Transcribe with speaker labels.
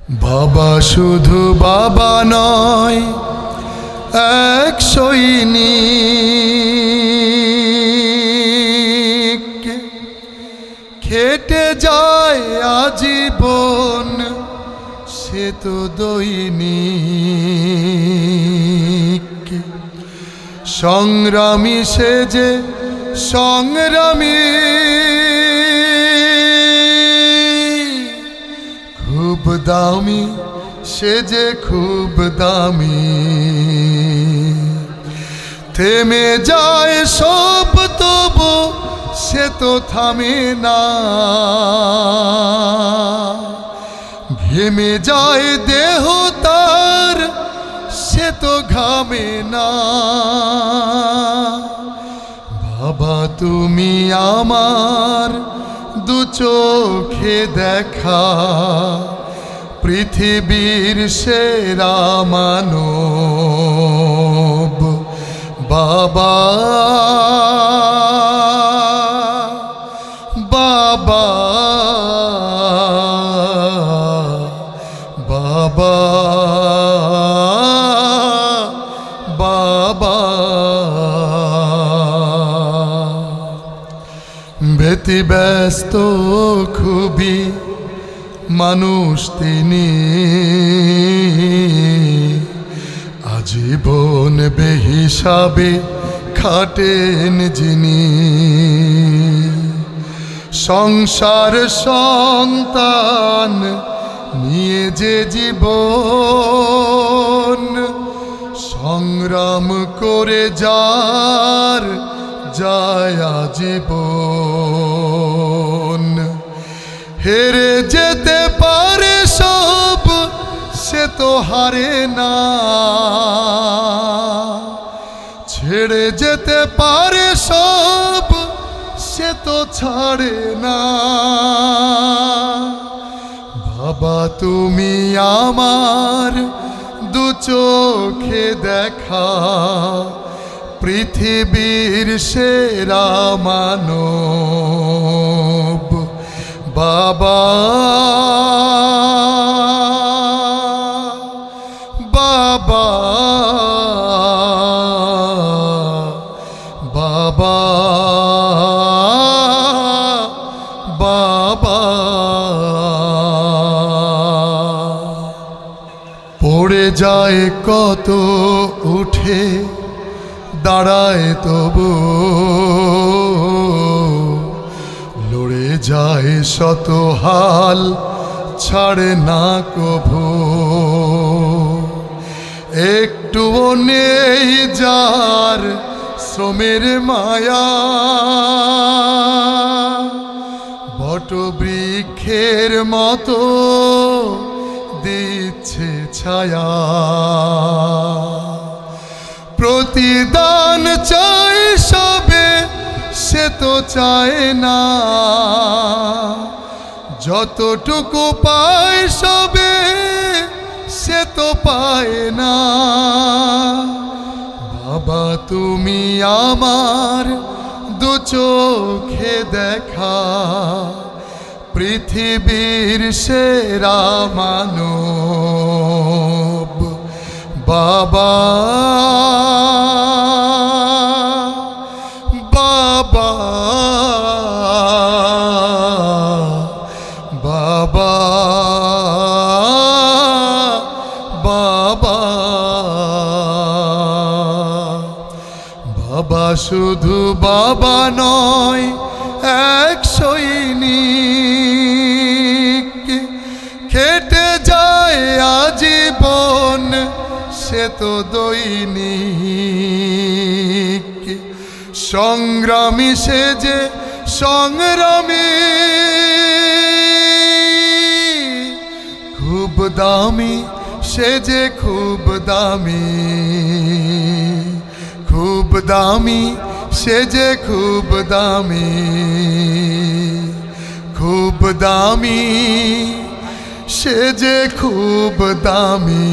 Speaker 1: বাবা শুধু বাবা নয়, এক সৈনিক, খেটে যায় আজীবন সে তো দৈনিক। সংগ্রামী সে যে সংগ্রামী, খুব দামি সে যে খুব দামি। থেমে যায় সব তবু সে তো থামে না, ঘেমে যায় দেহ তার সে তো ঘামে না। বাবা তুমি আমার দু চোখে দেখা, পৃথিবীর সেরা মানব। বাবা বাবা বাবা বাবা, ব্যতিব্যস্ত খুবই মানুষ তিনি, আজীবন বেহিসাবে খাটেন যিনি। সংসার সন্তান নিয়ে যে জীবন সংগ্রাম করে যার যায় আজীবন। হেরে যেতে পারে সব সে তো হারে না, ছেড়ে যেতে পারে সব সে তো ছাড়ে না। বাবা তুমি আমার দু চোখে দেখা, পৃথিবীর সেরা মানব। বাবা বাবা বাবা বাবা, পড়ে যায় কত উঠে দাঁড়ায় তবু, লড়ে যায় শত হাল ছাড়ে না কভু। একটুও নেই যার শ্রমের মায়া, বটবৃক্ষের মতো দিচ্ছে ছায়া। প্রতিদান চাই সবে সে তো চায় না, যতটুকু পায় সবে সে তো পায় না। বাবা তুমি আমার দু চোখে দেখা, পৃথিবীর সেরা মানব। বাবা বাবা বাবা বাবা, বাবা শুধু বাবা নয়, এক সৈনিক, খেটে যায় আজীবন সে তো দৈনিক। সংগ্রামী সে যে সংগ্রামী, খুব দামি সে যে খুব দামি। খুব দামি সে যে খুব দামি, খুব দামি সে যে খুব দামি।